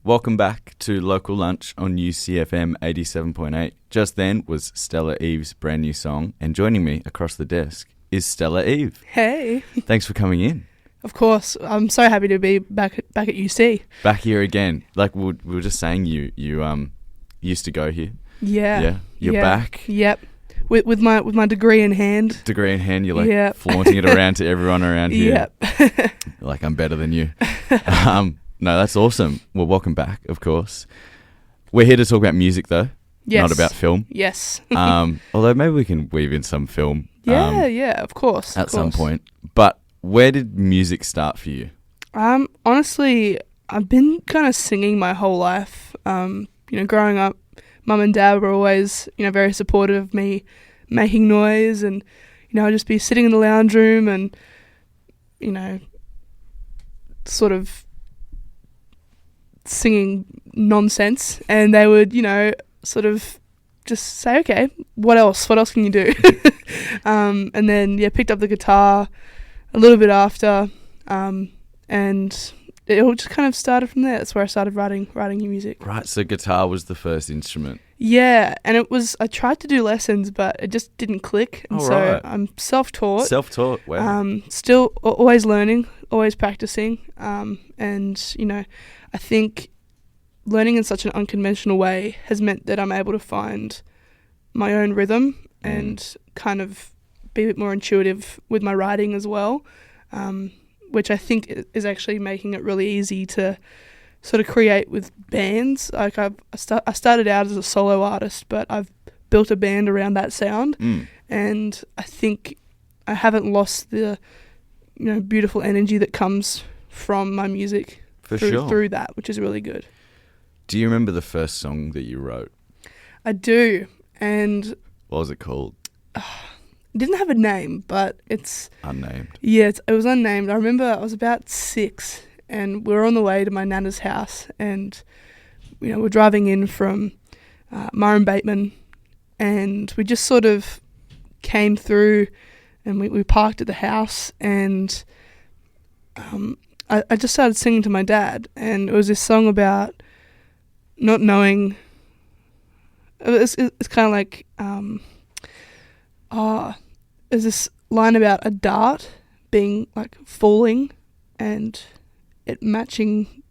Welcome back to Local Lunch on UCFM 87.8. Just then was Stella Eve's brand new song, and joining me across the desk is Stella Eve. Hey. Thanks for coming in. Of course. I'm so happy to be back at UC. Back here again. Like we were just saying, you used to go here. Yeah. You're back. Yep. With my degree in hand. You're like flaunting it around to everyone around here. Yep. Like I'm better than you. No, that's awesome. Well, welcome back, of course. We're here to talk about music, though. Yes. Not about film. Yes. Although maybe we can weave in some film. Of course. At some point. But where did music start for you? Honestly, I've been kind of singing my whole life. Growing up, Mum and Dad were always, very supportive of me making noise, and, I'd just be sitting in the lounge room and, sort of singing nonsense, and they would, sort of just say, okay, what else can you do? And then, picked up the guitar a little bit after, and it all just kind of started from there. That's where I started writing new music. Right, so guitar was the first instrument. Yeah, and I tried to do lessons, but it just didn't click, and so I'm self-taught. Self-taught, wow. Still always learning, always practicing, and, I think learning in such an unconventional way has meant that I'm able to find my own rhythm and kind of be a bit more intuitive with my writing as well, which I think is actually making it really easy to sort of create with bands. Like I started out as a solo artist, but I've built a band around that sound, and I think I haven't lost the beautiful energy that comes from my music through that, which is really good. Do you remember the first song that you wrote? I do, and what was it called? It didn't have a name, but it's unnamed. Yeah, it was unnamed. I remember I was about 6, and we were on the way to my nana's house, and we're driving in from Murrum Bateman, and we just sort of came through, and we parked at the house, and I just started singing to my dad, and it was this song about not knowing. It's kind of like there's this line about a dart being like falling and it matching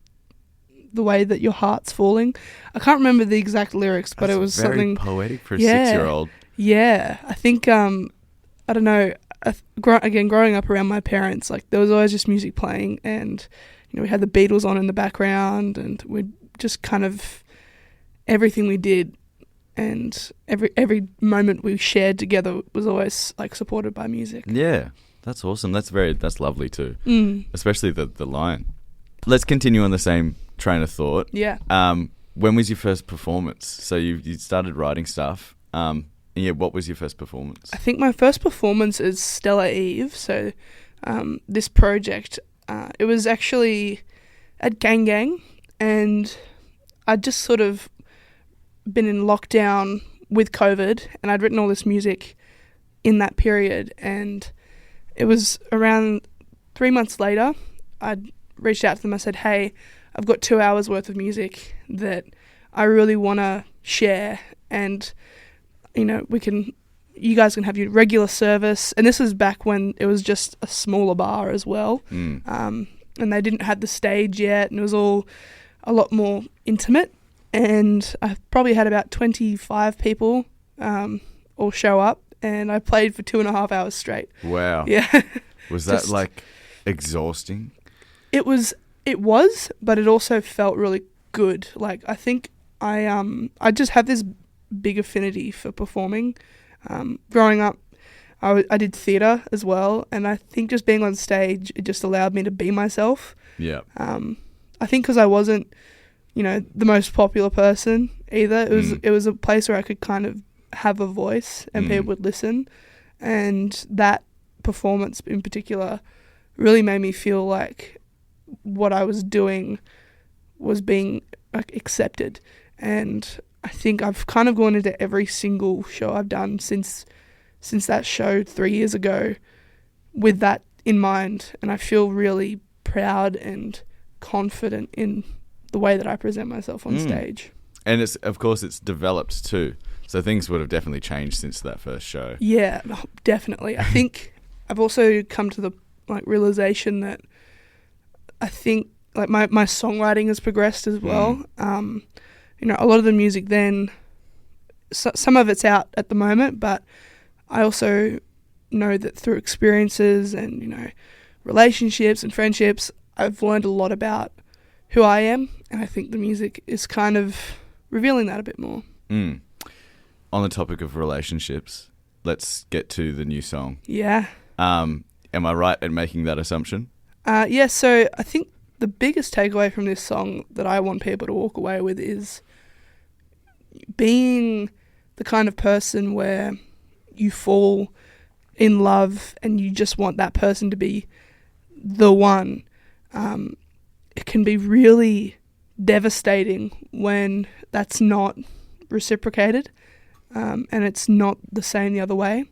the way that your heart's falling. I can't remember the exact lyrics, but it was very something poetic for a 6-year-old. Yeah, I think I don't know. Growing up around my parents, like there was always just music playing, and we had the Beatles on in the background, and we just kind of everything we did and every moment we shared together was always like supported by music. Yeah, that's awesome. That's lovely too. Especially the line. Let's continue on the same train of thought. Yeah. When was your first performance? So you started writing stuff. What was your first performance? I think my first performance is Stella Eve. So this project, it was actually at Gang Gang, and I'd just sort of been in lockdown with COVID, and I'd written all this music in that period, and it was around 3 months later I'd reached out to them. I said, hey, I've got 2 hours worth of music that I really want to share, and you guys can have your regular service. And this is back when it was just a smaller bar as well, and they didn't have the stage yet, and it was all a lot more intimate. And I probably had about 25 people all show up, and I played for 2.5 hours straight. Wow. Yeah. Was that like exhausting? It was, but it also felt really good. Like I think I just have this big affinity for performing. Growing up, I did theatre as well, and I think just being on stage, it just allowed me to be myself. Yeah. I think because I wasn't the most popular person either. It was a place where I could kind of have a voice and people would listen, and that performance in particular really made me feel like what I was doing was being accepted. And I think I've kind of gone into every single show I've done since that show 3 years ago with that in mind, and I feel really proud and confident in the way that I present myself on stage. And of course it's developed too. So things would have definitely changed since that first show. Yeah, definitely. I think I've also come to the realization that I think my songwriting has progressed as well. A lot of the music then, some of it's out at the moment, but I also know that through experiences and, relationships and friendships, I've learned a lot about who I am, and I think the music is kind of revealing that a bit more. On the topic of relationships, let's get to the new song. Yeah. Am I right in making that assumption? Yeah, so I think the biggest takeaway from this song that I want people to walk away with is being the kind of person where you fall in love and you just want that person to be the one. It can be really devastating when that's not reciprocated, and it's not the same the other way.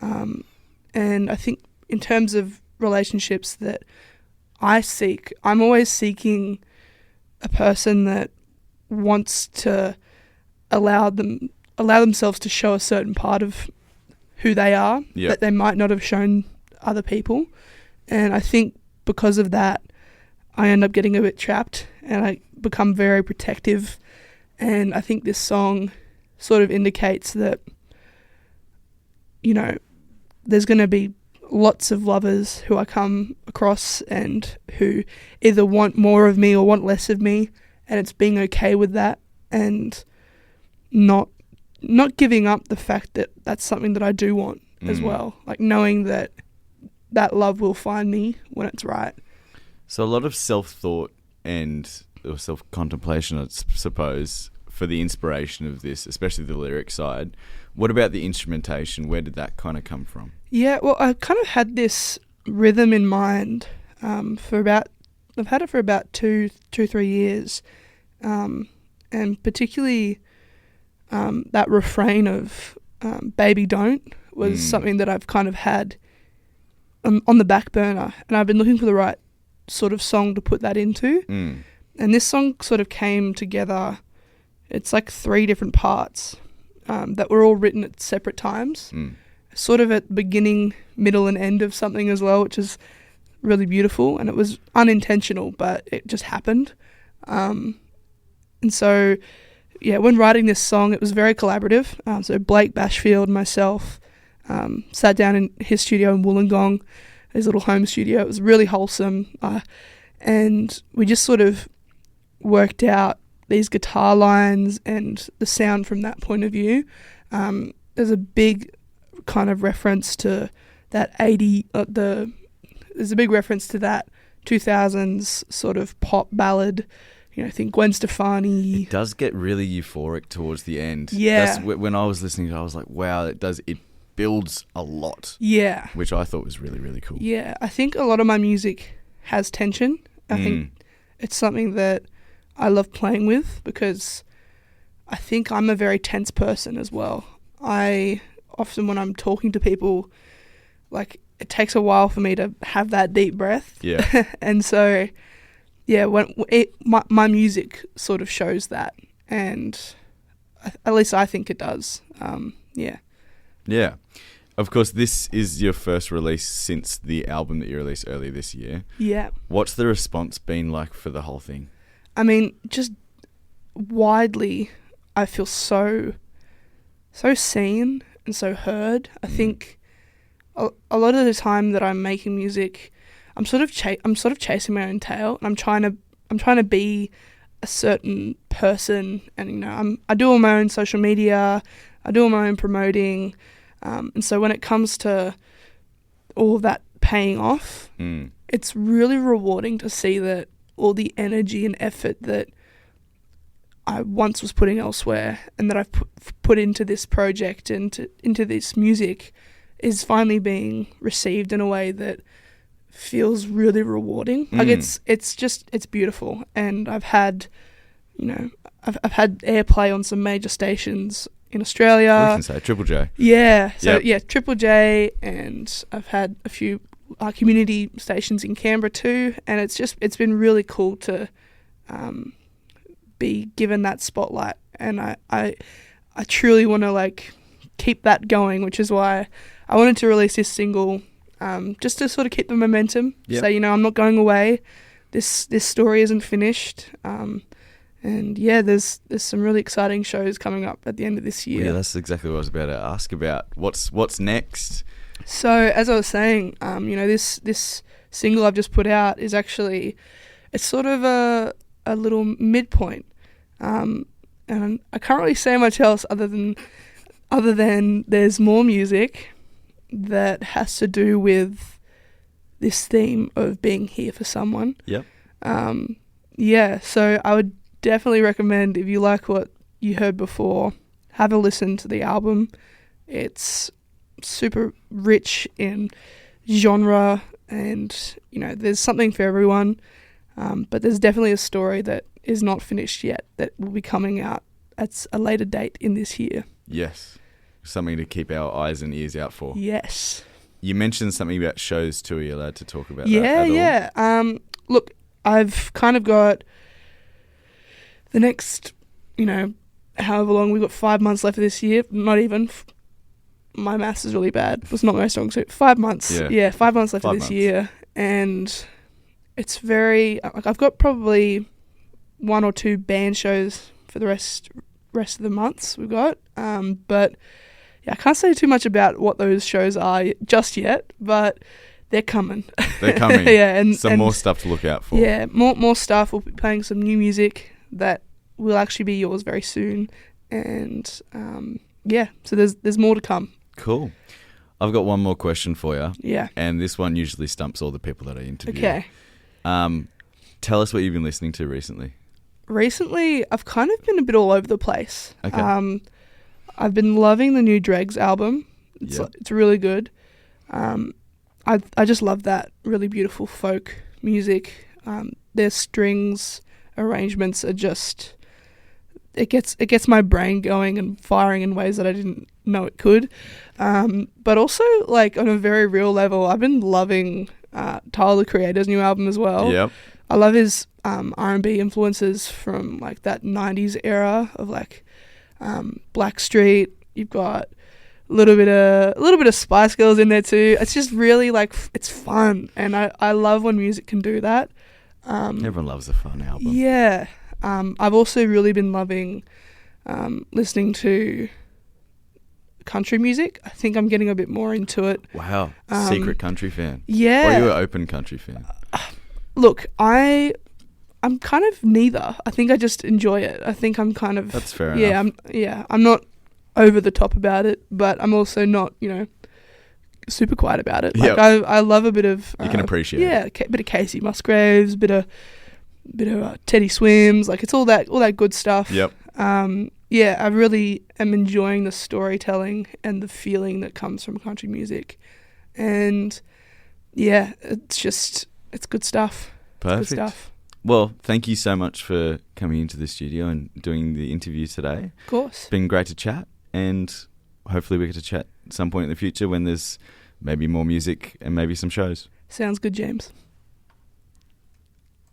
And I think in terms of relationships that I seek, I'm always seeking a person that wants to allow themselves to show a certain part of who they are that they might not have shown other people. And I think because of that, I end up getting a bit trapped and I become very protective. And I think this song sort of indicates that, there's going to be lots of lovers who I come across and who either want more of me or want less of me, and it's being okay with that and not giving up the fact that that's something that I do want as well. Like knowing that love will find me when it's right. So a lot of self-thought and self-contemplation, I suppose, for the inspiration of this, especially the lyric side. What about the instrumentation? Where did that kind of come from? Yeah, well, I kind of had this rhythm in mind I've had it for about 3 years, and particularly that refrain of "Baby Don't" was something that I've kind of had on the back burner, and I've been looking for the right sort of song to put that into. And this song sort of came together. It's like 3 different parts that were all written at separate times, sort of at the beginning, middle and end of something as well, which is really beautiful. And it was unintentional, but it just happened. And so, yeah, when writing this song, it was very collaborative. So Blake Bashfield, myself, sat down in his studio in Wollongong, his little home studio. It was really wholesome. And we just sort of worked out these guitar lines and the sound from that point of view. There's a big kind of reference to that there's a big reference to that 2000s sort of pop ballad. Think Gwen Stefani. It does get really euphoric towards the end. Yeah. When I was listening to it, I was like, wow, it builds a lot. Yeah. Which I thought was really, really cool. Yeah. I think a lot of my music has tension. I think it's something that I love playing with because I think I'm a very tense person as well. I often, when I'm talking to people, it takes a while for me to have that deep breath. Yeah. And so, yeah, my music sort of shows that, and at least I think it does. Yeah. Yeah. Of course, this is your first release since the album that you released earlier this year. Yeah. What's the response been like for the whole thing? I mean, just widely, I feel so seen and so heard. I think a lot of the time that I'm making music, I'm sort of chasing my own tail, and I'm trying to be a certain person, and I do all my own social media, I do all my own promoting, and so when it comes to all of that paying off, it's really rewarding to see that all the energy and effort that I once was putting elsewhere and that I've put into this project and into this music is finally being received in a way that feels really rewarding. It's beautiful, and I've had airplay on some major stations in Australia. We can say Triple J. Yeah, so Triple J, and I've had a few community stations in Canberra too, and it's been really cool to be given that spotlight, and I truly want to like keep that going, which is why I wanted to release this single, just to sort of keep the momentum. Yep. Say, I'm not going away. This story isn't finished. And yeah, there's some really exciting shows coming up at the end of this year. Yeah, that's exactly what I was about to ask about. What's next? So as I was saying, this single I've just put out is actually, it's sort of a little midpoint, and I can't really say much else other than there's more music that has to do with this theme of being here for someone. Yep. So I would definitely recommend, if you like what you heard before, have a listen to the album. It's super rich in genre, and there's something for everyone, but there's definitely a story that is not finished yet that will be coming out at a later date in this year. Yes, something to keep our eyes and ears out for. Yes. You mentioned something about shows too. Are you allowed to talk about that at all? Yeah. Look, I've kind of got the next, however long, we've got 5 months left of this year. Not even. My maths is really bad. It's not my strong suit. 5 months. Yeah, 5 months left of this year. And it's very, I've got probably 1 or 2 band shows for the rest of the months we've got. But yeah, I can't say too much about what those shows are just yet, but they're coming. They're coming. Yeah, and more stuff to look out for. Yeah, more stuff. We'll be playing some new music that will actually be yours very soon. And so there's more to come. Cool. I've got one more question for you. Yeah. And this one usually stumps all the people that I interview. Okay. Tell us what you've been listening to recently. Recently, I've kind of been a bit all over the place. Okay. I've been loving the new Dregs album. It's really good. I just love that really beautiful folk music. Their strings arrangements are just, it gets my brain going and firing in ways that I didn't know it could. But also, like, on a very real level, I've been loving Tyler, the Creator's new album as well. Yep. I love his R&B influences from like that 90s era of like Blackstreet. You've got a little bit of Spice Girls in there too. It's just really like, it's fun, and I love when music can do that. Everyone loves a fun album. Yeah. I've also really been loving listening to country music. I think I'm getting a bit more into it. Wow. Secret country fan. Yeah. Or are you an open country fan? Look, I'm kind of neither. I think I just enjoy it. I think I'm kind of... That's fair enough. I'm not over the top about it, but I'm also not, super quiet about it. Like, I love a bit of... you can appreciate it. Yeah, a bit of Casey Musgraves, bit of Teddy Swims. Like, it's all that good stuff. Yep. I really am enjoying the storytelling and the feeling that comes from country music. And yeah, it's good stuff. Perfect. It's good stuff. Well, thank you so much for coming into the studio and doing the interview today. Of course. It's been great to chat, and hopefully we get to chat at some point in the future when there's maybe more music and maybe some shows. Sounds good, James.